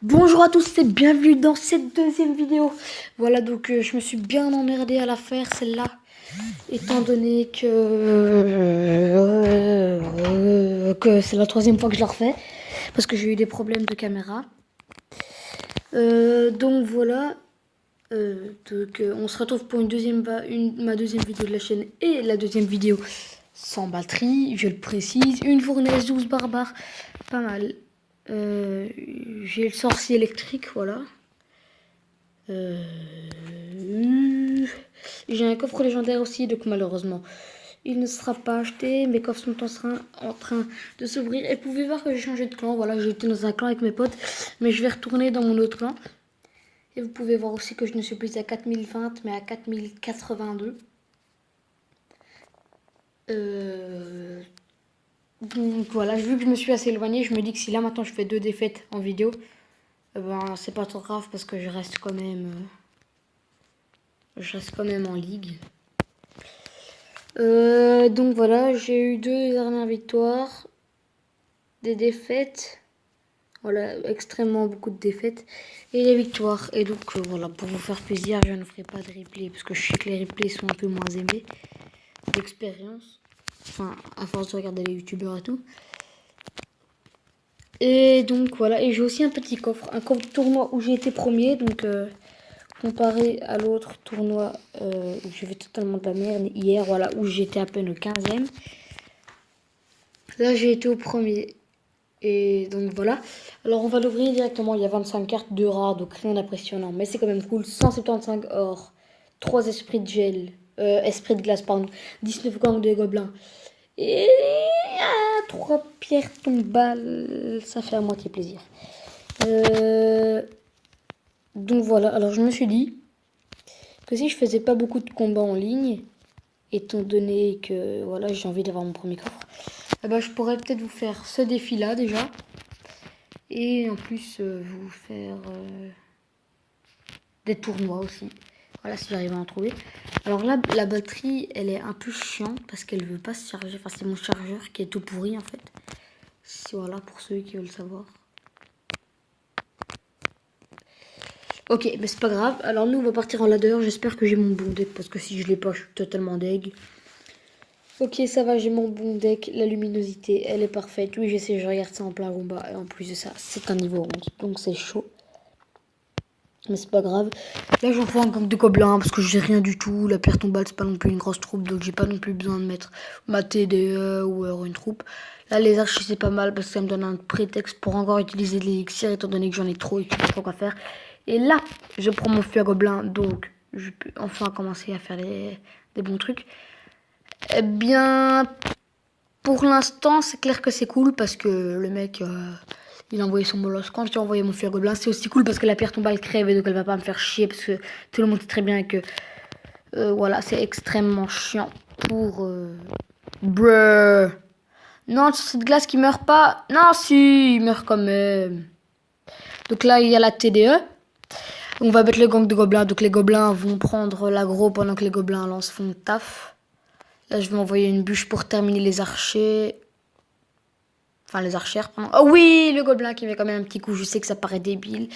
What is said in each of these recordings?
Bonjour à tous et bienvenue dans cette deuxième vidéo. Voilà, donc je me suis bien emmerdé à la faire celle-là, étant donné que c'est la troisième fois que je la refais, parce que j'ai eu des problèmes de caméra. Donc voilà, on se retrouve pour ma deuxième vidéo de la chaîne et la deuxième vidéo sans batterie, je le précise, une fournaise 12 barbares, pas mal. J'ai le sorcier électrique, voilà. J'ai un coffre légendaire aussi, donc malheureusement, il ne sera pas acheté. Mes coffres sont en train de s'ouvrir. Et vous pouvez voir que j'ai changé de clan. Voilà, j'étais dans un clan avec mes potes, mais je vais retourner dans mon autre clan. Et vous pouvez voir aussi que je ne suis plus à 4020, mais à 4082. Donc voilà, vu que je me suis assez éloigné, je me dis que si là maintenant je fais 2 défaites en vidéo, ben c'est pas trop grave parce que je reste quand même en ligue. Donc voilà, j'ai eu 2 dernières victoires, des défaites, voilà, extrêmement beaucoup de défaites, et des victoires. Et donc voilà, pour vous faire plaisir, je ne ferai pas de replay, parce que je sais que les replays sont un peu moins aimés, d'expérience, enfin, à force de regarder les youtubeurs et tout. Et donc voilà, et j'ai aussi un petit coffre, un coffre de tournoi où j'ai été premier, donc comparé à l'autre tournoi où j'ai fait totalement de la merde hier, voilà, où j'étais à peine au 15e. Là, j'ai été au premier. Et donc voilà. Alors, on va l'ouvrir directement. Il y a 25 cartes, 2 rares, donc rien d'impressionnant. Mais c'est quand même cool. 175 or, 3 esprits de gel, esprits de glace, pardon. 19 gangs de gobelins. Et 3 pierres tombales. Ça fait à moitié plaisir. Donc voilà. Alors, je me suis dit que si je faisais pas beaucoup de combats en ligne, étant donné que voilà, j'ai envie d'avoir mon premier coffre, eh ben, je pourrais peut-être vous faire ce défi-là déjà. Et en plus, vous faire des tournois aussi. Voilà, si j'arrive à en trouver. Alors là, la batterie, elle est un peu chiante parce qu'elle veut pas se charger. Enfin, c'est mon chargeur qui est tout pourri en fait. Voilà, pour ceux qui veulent savoir. Ok, mais c'est pas grave. Alors nous, on va partir en ladder. J'espère que j'ai mon bon deck parce que si je l'ai pas, je suis totalement deg. Ok, ça va, j'ai mon bon deck. La luminosité, elle est parfaite. Oui, je regarde ça en plein combat. Et en plus de ça, c'est un niveau 11. Donc c'est chaud. Mais c'est pas grave. Là, j'en fais un gang de gobelins parce que j'ai rien du tout. La pierre tombale, c'est pas non plus une grosse troupe. Donc j'ai pas non plus besoin de mettre ma TDE ou alors une troupe. Là, les archers, c'est pas mal parce que ça me donne un prétexte pour encore utiliser de l'élixir étant donné que j'en ai trop et que je sais pas quoi faire. Et là, je prends mon feu à gobelins. Donc je peux enfin commencer à faire des bons trucs. Eh bien, pour l'instant, c'est clair que c'est cool parce que le mec, il a envoyé son molosse. Quand j'ai envoyé mon feu à gobelin, c'est aussi cool parce que la pierre tombale crève et donc elle va pas me faire chier parce que tout le monde sait très bien que voilà, c'est extrêmement chiant pour bruh. Non, cette glace qui meurt pas. Non, si, il meurt quand même. Donc là, il y a la TDE. On va mettre le gang de gobelins. Donc les gobelins vont prendre l'aggro pendant que les gobelins lancent font taf. Là, je vais envoyer une bûche pour terminer les archers. Enfin, les archères, pardon. Oh oui, le gobelin qui met quand même un petit coup. Je sais que ça paraît débile.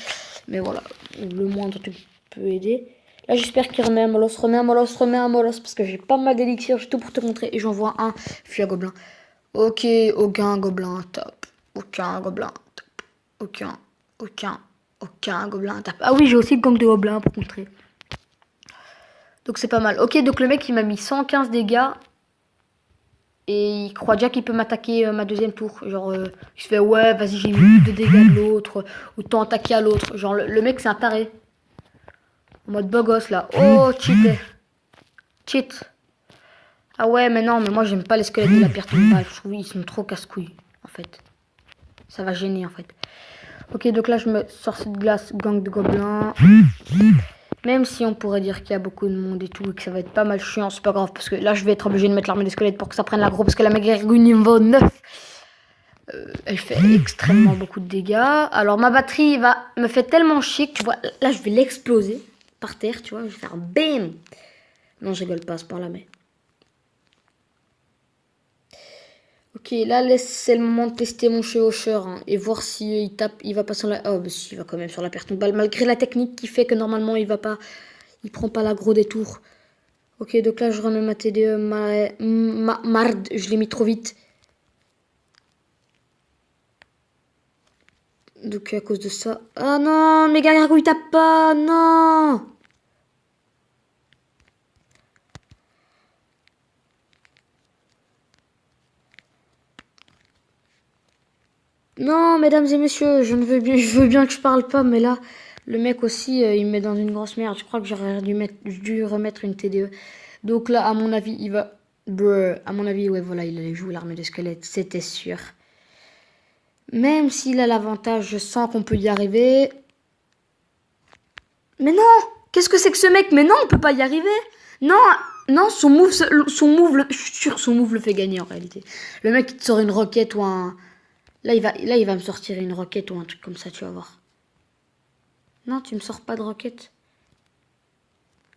Mais voilà, le moindre truc peut aider. Là, j'espère qu'il remet un molosse, remet un molosse. Parce que j'ai pas mal d'élixir. J'ai tout pour te montrer. Et j'envoie un fusil à gobelin. Ok, aucun gobelin, top. Aucun gobelin, top. Aucun gobelin, top. Ah oui, j'ai aussi le gang de gobelins pour montrer. Donc c'est pas mal. Ok, donc le mec, il m'a mis 115 dégâts. Et il croit déjà qu'il peut m'attaquer ma deuxième tour. Genre, il se fait ouais, vas-y, j'ai mis plus de dégâts de l'autre. Autant attaquer à l'autre. Genre, le mec, c'est un taré. En mode beau gosse là. Oh, cheat. Cheat. Ah ouais, mais non, mais moi, j'aime pas les squelettes de la pierre tombale. Je trouve qu'ils sont trop casse-couilles, en fait. Ça va gêner, en fait. Ok, donc là, je me sors cette glace, gang de gobelins. Même si on pourrait dire qu'il y a beaucoup de monde et tout, et que ça va être pas mal chiant, c'est pas grave. Parce que là, je vais être obligé de mettre l'armée des squelettes pour que ça prenne l'aggro. Parce que la Megargouille niveau 9. Elle fait extrêmement beaucoup de dégâts. Alors ma batterie me fait tellement chier que tu vois, là je vais l'exploser par terre, tu vois, je vais faire un BAM. Non, je rigole pas à ce point-là, mais... Ok, là, c'est le moment de tester mon chevaucheur hein, et voir si il tape, il va pas sur la... Oh, bah si, il va quand même sur la perte de balle, malgré la technique qui fait que normalement, il va pas... Il prend pas l'aggro des tours. Ok, donc là, je remets ma TDE, Mard, je l'ai mis trop vite. Donc à cause de ça... Ah non, mais Gargou, il tape pas, non. Non, mesdames et messieurs, je veux bien que je parle pas, mais là, le mec aussi, il me met dans une grosse merde. Je crois que j'aurais dû remettre une TDE. Donc là, à mon avis, il va... Bruh, à mon avis, ouais, voilà, il allait jouer l'armée de squelettes, c'était sûr. Même s'il a l'avantage, je sens qu'on peut y arriver. Mais non! Qu'est-ce que c'est que ce mec? Mais non, on peut pas y arriver! Non! Non, je suis sûr, son move le fait gagner en réalité. Le mec, il te sort une roquette ou un... Là, il va me sortir une roquette ou un truc comme ça, tu vas voir. Non, tu me sors pas de roquette.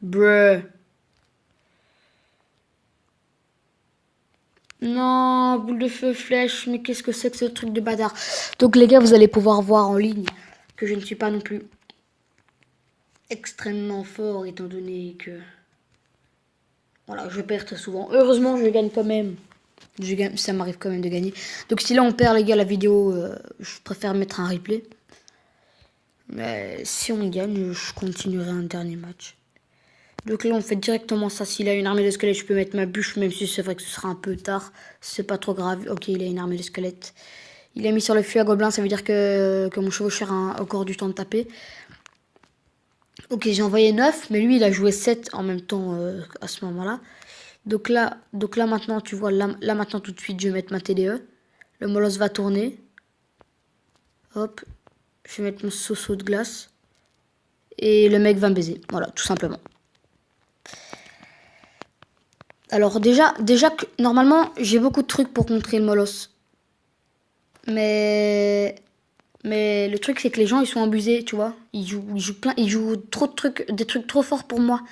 Bruh. Non, boule de feu, flèche, mais qu'est-ce que c'est que ce truc de bâtard? Donc les gars, vous allez pouvoir voir en ligne que je ne suis pas non plus extrêmement fort étant donné que... Voilà, je perds très souvent. Heureusement, je gagne quand même. Ça m'arrive quand même de gagner. Donc si là on perd les gars la vidéo, je préfère mettre un replay. Mais si on gagne, je continuerai un dernier match. Donc là on fait directement ça. S'il a une armée de squelettes, je peux mettre ma bûche, même si c'est vrai que ce sera un peu tard. C'est pas trop grave. Ok, il a une armée de squelettes. Il a mis sur le fût à gobelin, ça veut dire que mon chevaucheur a encore du temps de taper. Ok, j'ai envoyé 9, mais lui il a joué 7 en même temps à ce moment-là. Donc là maintenant, tu vois, là maintenant tout de suite, je vais mettre ma TDE. Le molosse va tourner. Hop, je vais mettre mon seau de glace. Et le mec va me baiser. Voilà, tout simplement. Alors déjà que normalement, j'ai beaucoup de trucs pour contrer le molosse. Mais le truc, c'est que les gens, ils sont abusés, tu vois. Ils jouent trop de trucs, des trucs trop forts pour moi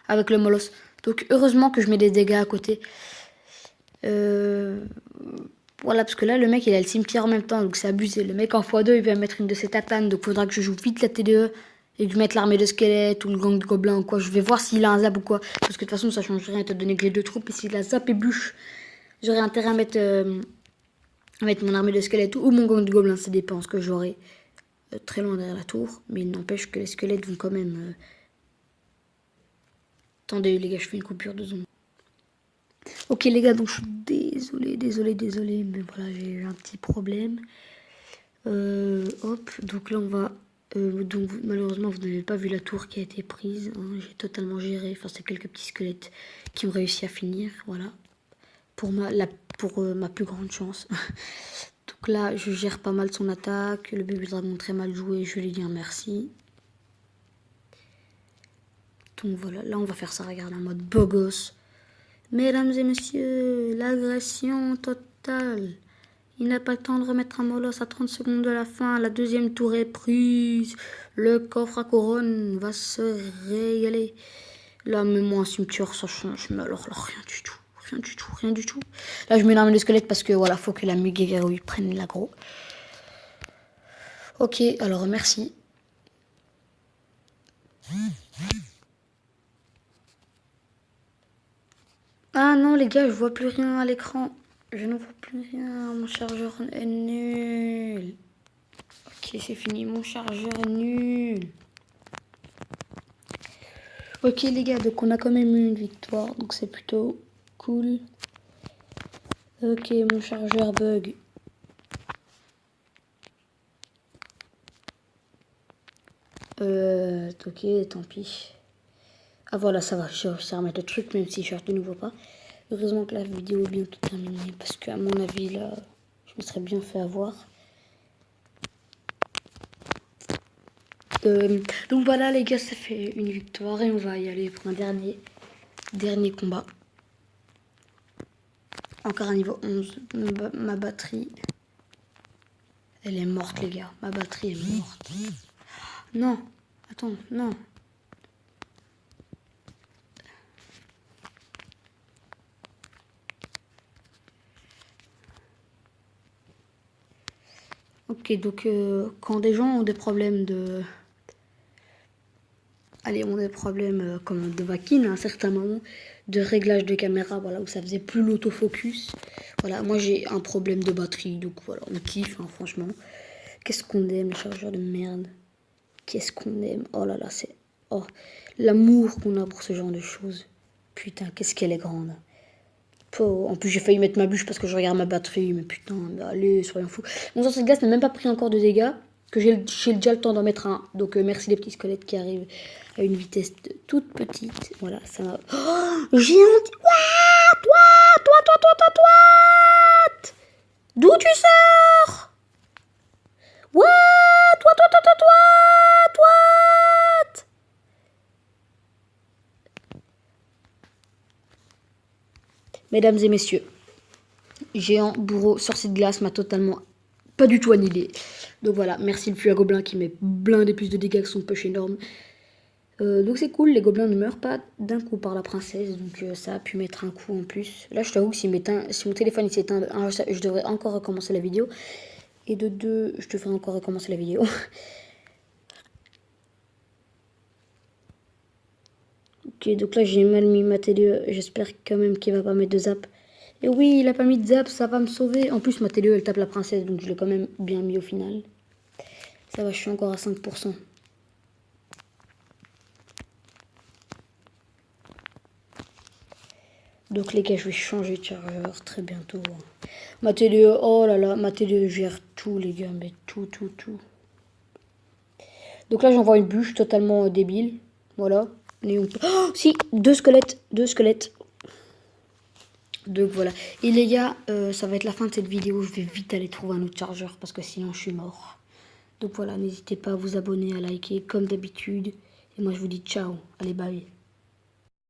avec le molosse. Donc heureusement que je mets des dégâts à côté. Voilà, parce que là, le mec, il a le cimetière en même temps, donc c'est abusé. Le mec en x2, il va mettre une de ses tatanes, donc faudra que je joue vite la TDE et que je mette l'armée de squelettes ou le gang de gobelins ou quoi. Je vais voir s'il a un zap ou quoi. Parce que de toute façon, ça change rien étant donné que les deux troupes. Et s'il a zap et bûche, j'aurais intérêt à mettre mon armée de squelettes ou mon gang de gobelins. Ça dépend ce que j'aurai très loin derrière la tour. Mais il n'empêche que les squelettes vont quand même. Attendez, les gars, je fais une coupure de zone. Ok les gars, donc je suis désolé, mais voilà, j'ai eu un petit problème. Hop, donc là on va... donc malheureusement vous n'avez pas vu la tour qui a été prise, hein, j'ai totalement géré, enfin c'est quelques petits squelettes qui ont réussi à finir, voilà. Pour ma plus grande chance. Donc là je gère pas mal son attaque, le bébé dragon très mal joué, je lui dis un merci. Donc voilà, là on va faire ça, regarde, en mode beau gosse. Mesdames et messieurs, l'agression totale. Il n'a pas le temps de remettre un molosse à 30 secondes de la fin. La deuxième tour est prise. Le coffre à couronne va se régaler. Là, mets-moi un cimetière, ça change. Mais alors là, rien du tout. Rien du tout, rien du tout. Là, je mets l'armée de squelette parce que voilà, faut que la Mugegaru prenne l'aggro. Ok, alors merci. Ah non, les gars, je vois plus rien à l'écran. Je ne vois plus rien. Mon chargeur est nul. Ok, c'est fini. Mon chargeur est nul. Ok les gars, donc on a quand même eu une victoire, donc c'est plutôt cool. Ok, mon chargeur bug. Ok, tant pis. Ah voilà, ça va, j'ai réussi à remettre le truc, même si je cherche de nouveau pas. Heureusement que la vidéo est bientôt terminée, parce qu'à mon avis, là, je me serais bien fait avoir. Donc voilà les gars, ça fait une victoire et on va y aller pour un dernier combat. Encore un niveau 11. Ma batterie, elle est morte les gars. Ma batterie est morte. Non, attends, non. Ok, donc quand des gens ont des problèmes de... Allez, ont des problèmes comme de vaquine à un certain moment, de réglage de caméra, voilà, où ça faisait plus l'autofocus. Voilà, moi j'ai un problème de batterie, donc voilà, on kiffe, hein, franchement. Qu'est-ce qu'on aime, les chargeurs de merde. Qu'est-ce qu'on aime. Oh là là, c'est... Oh, l'amour qu'on a pour ce genre de choses. Putain, qu'est-ce qu'elle est grande. Oh, en plus, j'ai failli mettre ma bûche parce que je regarde ma batterie. Mais putain, mais allez, soyons fous. Mon sorcier de glace n'a même pas pris encore de dégâts. Que j'ai déjà le temps d'en mettre un. Donc, merci les petits squelettes qui arrivent à une vitesse toute petite. Voilà, ça m'a... Oh, géant. What? What? D'où tu sors? What? What? Mesdames et messieurs, géant, bourreau, sorcier de glace m'a totalement pas du tout annihilé. Donc voilà, merci le flux à gobelin qui met blindé plus de dégâts que son push énorme. Donc c'est cool, les gobelins ne meurent pas d'un coup par la princesse, donc ça a pu mettre un coup en plus. Là je t'avoue que si mon téléphone s'éteint, je devrais encore recommencer la vidéo. Et de deux, je devrais encore recommencer la vidéo. Ok, donc là j'ai mal mis ma télé, j'espère quand même qu'il va pas mettre de zap. Et oui, il a pas mis de zap, ça va me sauver. En plus ma télé elle tape la princesse, donc je l'ai quand même bien mis au final. Ça va, je suis encore à 5%. Donc les gars, je vais changer de chargeur très bientôt. Ma télé, oh là là, ma télé gère tout les gars, mais tout. Donc là j'envoie une bûche totalement débile. Voilà. Oh si, deux squelettes. Donc voilà. Et les gars, ça va être la fin de cette vidéo. Je vais vite aller trouver un autre chargeur parce que sinon je suis mort. Donc voilà, n'hésitez pas à vous abonner, à liker comme d'habitude. Et moi je vous dis ciao. Allez, bye.